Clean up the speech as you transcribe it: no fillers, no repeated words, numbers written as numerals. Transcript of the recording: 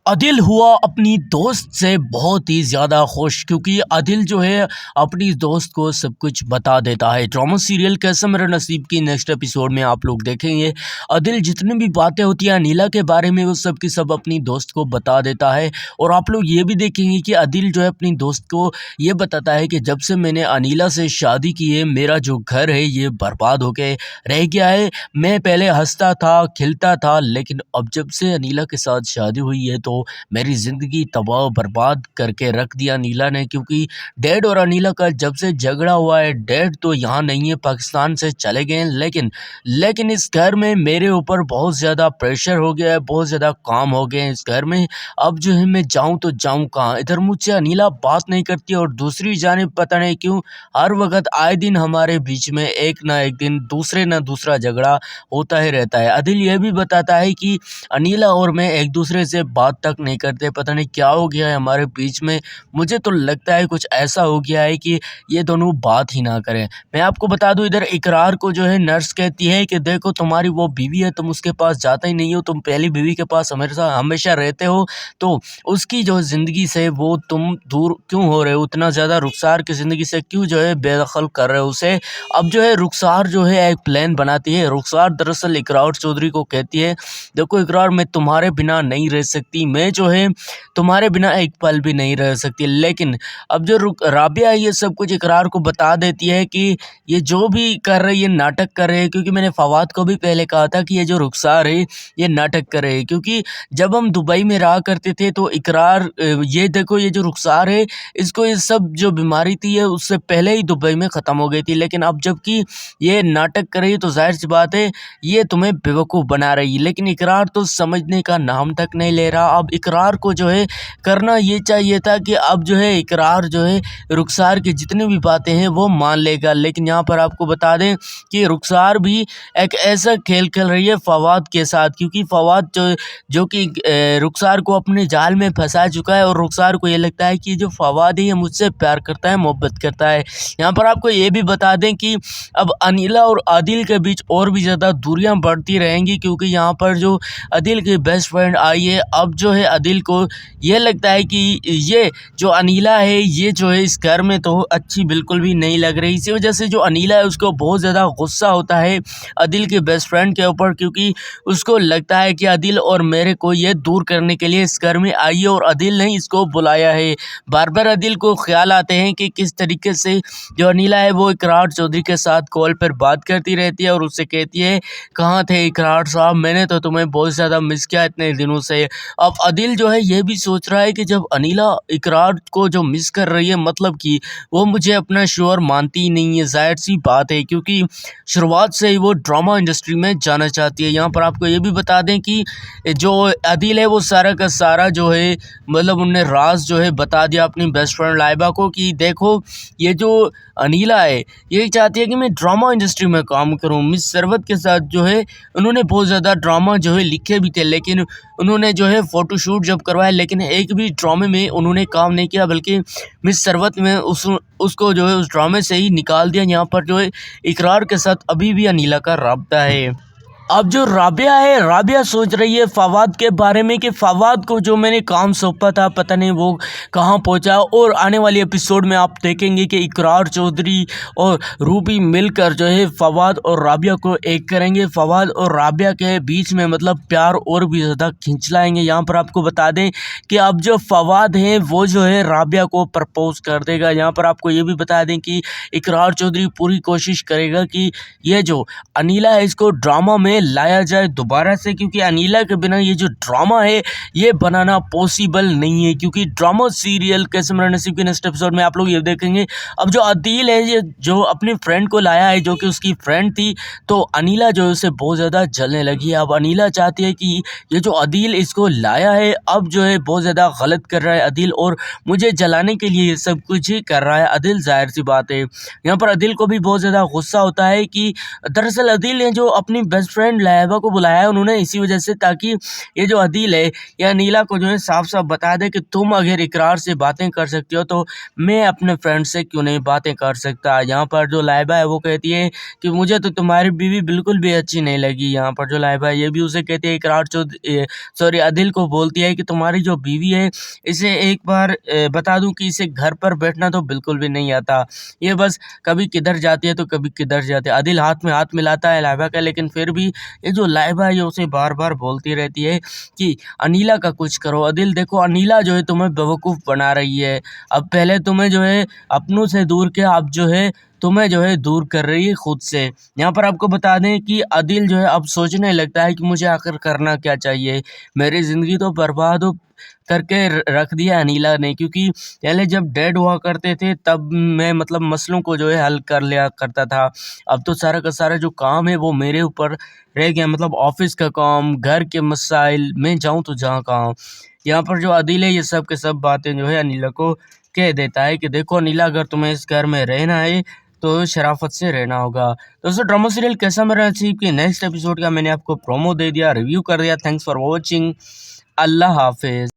अदिल हुआ अपनी दोस्त से बहुत ही ज़्यादा खुश क्योंकि अदिल जो है अपनी दोस्त को सब कुछ बता देता है। ड्रामा सीरियल कैसा मेरा नसीब की नेक्स्ट एपिसोड में आप लोग देखेंगे। अदिल जितनी भी बातें होती हैं अनीला के बारे में वो सब की सब अपनी दोस्त को बता देता है। और आप लोग ये भी देखेंगे कि अदिल जो है अपनी दोस्त को ये बताता है कि जब से मैंने अनीला से शादी की है मेरा जो घर है ये बर्बाद हो के रह गया है। मैं पहले हंसता था खिलता था लेकिन अब जब से अनीला के साथ शादी हुई है तो मेरी ज़िंदगी तबाह बर्बाद करके रख दिया नीला ने। क्योंकि डैड और अनीला का जब से झगड़ा हुआ है डैड तो यहाँ नहीं है, पाकिस्तान से चले गए हैं। लेकिन इस घर में मेरे ऊपर बहुत ज़्यादा प्रेशर हो गया है, बहुत ज़्यादा काम हो गए हैं इस घर में। अब जो है मैं जाऊँ तो जाऊँ कहाँ? इधर मुझसे अनीला बात नहीं करती और दूसरी जानिब पता नहीं क्यों हर वक्त आए दिन हमारे बीच में एक ना एक दिन दूसरे ना दूसरा झगड़ा होता ही रहता है। अदिल ये भी बताता है कि अनीला और मैं एक दूसरे से बात तक नहीं करते, पता नहीं क्या हो गया है हमारे बीच में। मुझे तो लगता है कुछ ऐसा हो गया है कि ये दोनों बात ही ना करें। मैं आपको बता दूं इधर इकरार को जो है नर्स कहती है कि देखो तुम्हारी वो बीवी है, तुम उसके पास जाते ही नहीं हो, तुम पहली बीवी के पास हमेशा हमेशा रहते हो, तो उसकी जो ज़िंदगी से वो तुम दूर क्यों हो रहे हो, उतना ज़्यादा रुखसार की ज़िंदगी से क्यों जो है बेदखल कर रहे हो उसे। अब जो है रुखसार जो है एक प्लान बनाती है। रुखसार दरअसल इकरार चौधरी को कहती है देखो इकरार मैं तुम्हारे बिना नहीं रह सकती, मैं जो है तुम्हारे बिना एक पल भी नहीं रह सकती। लेकिन अब जो राबिया ये सब कुछ इकरार को बता देती है कि ये जो भी कर रही है नाटक कर रहे हैं। क्योंकि मैंने फवाद को भी पहले कहा था कि ये जो रुखसार है ये नाटक कर रहे हैं। क्योंकि जब हम दुबई में रहा करते थे तो इकरार ये देखो ये जो रुखसार है इसको ये सब जो बीमारी थी ये उससे पहले ही दुबई में ख़त्म हो गई थी। लेकिन अब जबकि ये नाटक कर रही है तो जाहिर सी बात है ये तुम्हें बेवकूफ़ बना रही है। लेकिन इकरार तो समझने का नाम तक नहीं ले रहा। अब इकरार को जो है करना ये चाहिए था कि अब जो है इकरार जो है रुखसार की जितनी भी बातें हैं वो मान लेगा। लेकिन यहाँ पर आपको बता दें कि रुखसार भी एक ऐसा खेल खेल रही है फवाद के साथ। क्योंकि फवाद जो कि रुखसार को अपने जाल में फंसा चुका है और रुखसार को ये लगता है कि जो फवाद है ये मुझसे प्यार करता है, मोहब्बत करता है। यहाँ पर आपको ये भी बता दें कि अब अनीला और आदिल के बीच और भी ज़्यादा दूरियां बढ़ती रहेंगी। क्योंकि यहाँ पर जो आदिल की बेस्ट फ्रेंड आई है अब जो है आदिल को ये लगता है कि ये जो अनीला है ये जो है इस घर में तो अच्छी बिल्कुल भी नहीं लग रही। इसी वजह से जो अनीला है उसको बहुत ज़्यादा गुस्सा होता है आदिल के बेस्ट फ्रेंड के ऊपर। क्योंकि उसको लगता है कि आदिल और मेरे को ये दूर करने के लिए इस घर में आई है और आदिल ने इसको बुलाया है। बार बार आदिल को ख्याल आते हैं कि किस तरीके से जो अनीला है वो इकरार चौधरी के साथ कॉल पर बात करती रहती है और उससे कहती है कहाँ थे इकरार साहब, मैंने तो तुम्हें बहुत ज़्यादा मिस किया इतने दिनों से। अब आदिल जो है ये भी सोच रहा है कि जब अनीला इकरार को जो मिस कर रही है मतलब कि वो मुझे अपना शोहर मानती ही नहीं है, जाहिर सी बात है। क्योंकि शुरुआत से ही वो ड्रामा इंडस्ट्री में जाना चाहती है। यहाँ पर आपको ये भी बता दें कि जो आदिल है वो सारा का सारा जो है मतलब उनने राज जो है बता दिया अपनी बेस्ट फ्रेंड लाइबा को कि देखो ये जो अनीला है ये चाहती है कि मैं ड्रामा इंडस्ट्री में काम करूं। मिस सरवत के साथ जो है उन्होंने बहुत ज़्यादा ड्रामा जो है लिखे भी थे लेकिन उन्होंने जो है फ़ोटोशूट जब करवाया लेकिन एक भी ड्रामे में उन्होंने काम नहीं किया बल्कि मिस सरवत में उसको जो है उस ड्रामे से ही निकाल दिया। यहाँ पर जो है इकरार के साथ अभी भी अनीला का राब्ता है। अब जो राबिया है राबिया सोच रही है फवाद के बारे में कि फवाद को जो मैंने काम सौंपा था पता नहीं वो कहाँ पहुँचा। और आने वाली एपिसोड में आप देखेंगे कि इकरार चौधरी और रूबी मिलकर जो है फवाद और राबिया को एक करेंगे। फवाद और राबिया के बीच में मतलब प्यार और भी ज़्यादा खींच लाएंगे। यहाँ पर आपको बता दें कि अब जो फवाद है वो जो है राबिया को प्रपोज कर देगा। यहाँ पर आपको ये भी बता दें कि इकरार चौधरी पूरी कोशिश करेगा कि ये जो अनीला है इसको ड्रामा में लाया जाए दोबारा से। क्योंकि अनीला के बिना ये जो ड्रामा है ये बनाना पॉसिबल नहीं है। क्योंकि ड्रामा सीरियल कैसे मेरा नसीब के नेक्स्ट एपिसोड में आप लोग ये देखेंगे अब जो आदिल है ये जो अपनी फ्रेंड को लाया है जो कि उसकी फ्रेंड थी तो अनीला जो है उसे बहुत ज़्यादा जलने लगी है। अब अनीला चाहती है कि ये जो आदिल इसको लाया है अब जो है बहुत ज़्यादा गलत कर रहा है आदिल और मुझे जलाने के लिए ये सब कुछ ही कर रहा है आदिल, जाहिर सी बात है। यहाँ पर आदिल को भी बहुत ज़्यादा गुस्सा होता है कि दरअसल आदिल ने जो अपनी बेस्ट फ्रेंड फ्रेंड लाइबा को बुलाया है उन्होंने इसी वजह से, ताकि ये जो अदील है या अनीला को जो है साफ-साफ बता दे कि तुम अगर इकरार से बातें कर सकती हो तो मैं अपने फ्रेंड से क्यों नहीं बातें कर सकता। यहाँ पर जो लाइबा है वो कहती है कि मुझे तो तुम्हारी बीवी बिल्कुल भी अच्छी नहीं लगी। यहाँ पर जो लाइबा है ये भी उसे कहती है, इकरार सॉरी अदिल को बोलती है कि तुम्हारी जो बीवी है इसे एक बार बता दूं कि इसे घर पर बैठना तो बिल्कुल भी नहीं आता। ये बस कभी किधर जाती है तो कभी किधर जाती है। अदिल हाथ में हाथ मिलाता है लाइबा का, लेकिन फिर भी ये जो लाइबा है ये उसे बार-बार बोलती रहती है कि अनीला का कुछ करो। अदिल देखो अनीला जो है तुम्हें बेवकूफ़ बना रही है। अब पहले तुम्हें जो है अपनों से दूर किया, अब जो है तुम्हें जो है दूर कर रही है खुद से। यहाँ पर आपको बता दें कि अदिल जो है अब सोचने लगता है कि मुझे आखिर करना क्या चाहिए। मेरी ज़िंदगी तो बर्बाद हो करके रख दिया अनीला ने, क्योंकि पहले जब डैड हुआ करते थे तब मैं मतलब मसलों को जो है हल कर लिया करता था। अब तो सारा का सारा जो काम है वो मेरे ऊपर रह गया, मतलब ऑफिस का काम, घर के मसाइल, मैं जाऊँ तो जहाँ कहाँ। यहाँ पर जो अदिल है ये सब के सब बातें जो है अनीला को कह देता है कि देखो अनीला, अगर तुम्हें इस घर में रहना है तो शराफत से रहना होगा। दोस्तों ड्रामा सीरियल कैसा मेरा नसीब के नेक्स्ट एपिसोड का मैंने आपको प्रोमो दे दिया, रिव्यू कर दिया। Thanks for watching. अल्लाह हाफिज़।